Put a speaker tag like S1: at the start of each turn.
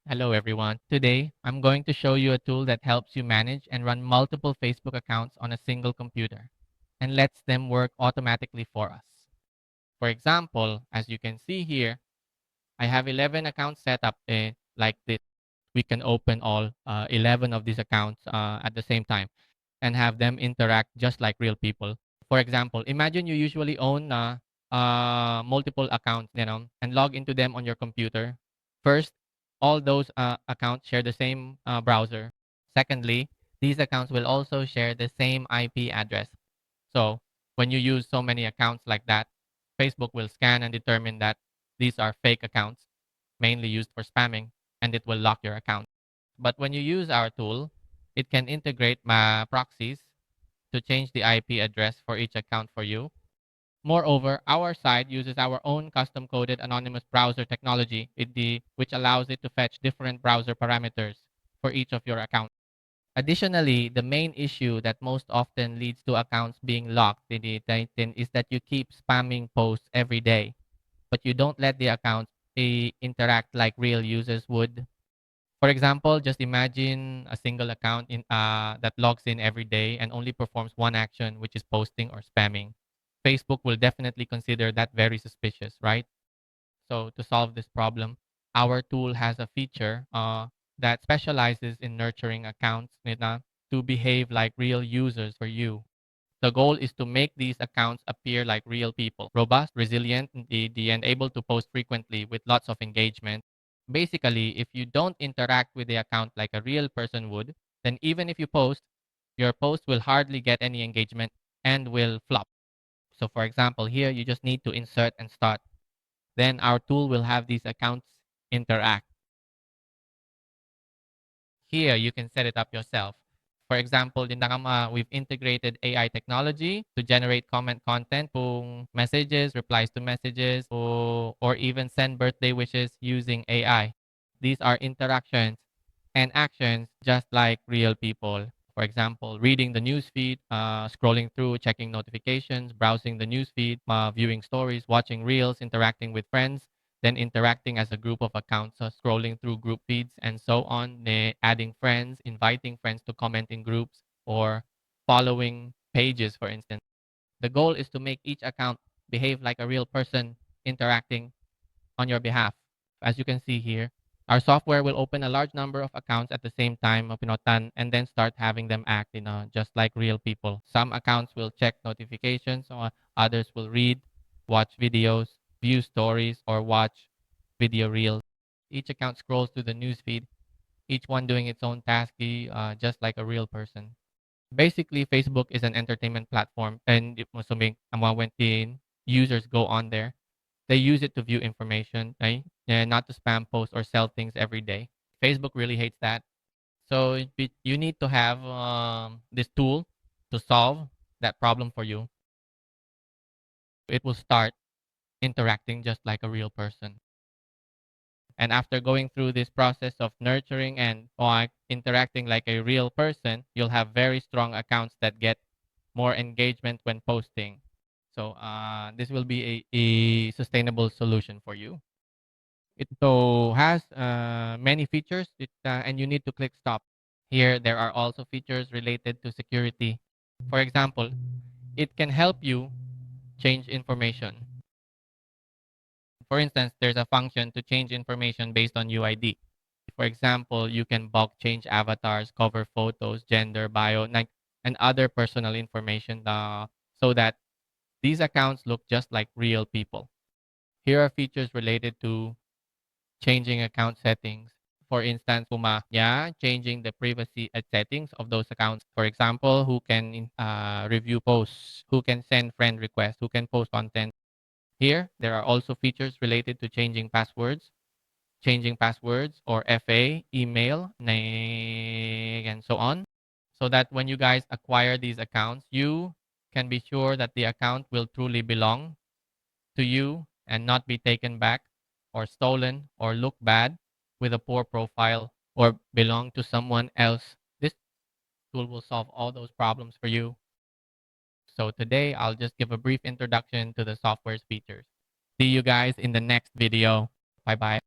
S1: Hello everyone. Today, I'm going to show you a tool that helps you manage and run multiple Facebook accounts on a single computer and lets them work automatically for us. For example, as you can see here, I have 11 accounts set up like this. We can open all 11 of these accounts at the same time and have them interact just like real people. For example, imagine you usually own multiple accounts, and log into them on your computer. First, all those accounts share the same browser. Secondly, these accounts will also share the same IP address. So when you use so many accounts like that, Facebook will scan and determine that these are fake accounts, mainly used for spamming, and it will lock your account. But when you use our tool, it can integrate proxies to change the IP address for each account for you. Moreover, our site uses our own custom coded anonymous browser technology, which allows it to fetch different browser parameters for each of your accounts. Additionally, the main issue that most often leads to accounts being locked in the Titan is that you keep spamming posts every day, but you don't let the accounts interact like real users would. For example, just imagine a single account that logs in every day and only performs one action, which is posting or spamming. Facebook will definitely consider that very suspicious, right? So, to solve this problem, our tool has a feature that specializes in nurturing accounts to behave like real users for you. The goal is to make these accounts appear like real people, robust, resilient, and able to post frequently with lots of engagement. Basically, if you don't interact with the account like a real person would, then even if you post, your post will hardly get any engagement and will flop. So, for example, here you just need to insert and start. Then our tool will have these accounts interact. Here, you can set it up yourself. For example, we've integrated AI technology to generate comment content, kung messages, replies to messages, or even send birthday wishes using AI. These are interactions and actions just like real people. For example, reading the news feed, scrolling through, checking notifications, browsing the news feed, viewing stories, watching reels, interacting with friends, then interacting as a group of accounts, scrolling through group feeds and so on, adding friends, inviting friends to comment in groups, or following pages, for instance. The goal is to make each account behave like a real person interacting on your behalf. As you can see here, our software will open a large number of accounts at the same time, and then start having them act, just like real people. Some accounts will check notifications, or others will read, watch videos, view stories, or watch video reels. Each account scrolls through the newsfeed, each one doing its own task, just like a real person. Basically, Facebook is an entertainment platform, and when the users go on there, they use it to view information, right? And not to spam post or sell things every day. Facebook really hates that. So you need to have this tool to solve that problem for you. It will start interacting just like a real person. And after going through this process of nurturing and interacting like a real person, you'll have very strong accounts that get more engagement when posting. So this will be a sustainable solution for you. It so has many features, and you need to click stop. Here, there are also features related to security. For example, it can help you change information. For instance, there's a function to change information based on UID. For example, you can bulk change avatars, cover photos, gender, bio, and other personal information so that these accounts look just like real people. Here are features related to changing account settings. For instance, changing the privacy settings of those accounts. For example, who can review posts, who can send friend requests, who can post content. Here, there are also features related to changing passwords or FA, email, and so on. So that when you guys acquire these accounts, you can be sure that the account will truly belong to you and not be taken back or stolen or look bad with a poor profile or belong to someone else. This tool will solve all those problems for you. So today I'll just give a brief introduction to the software's features. See you guys in the next video. Bye bye.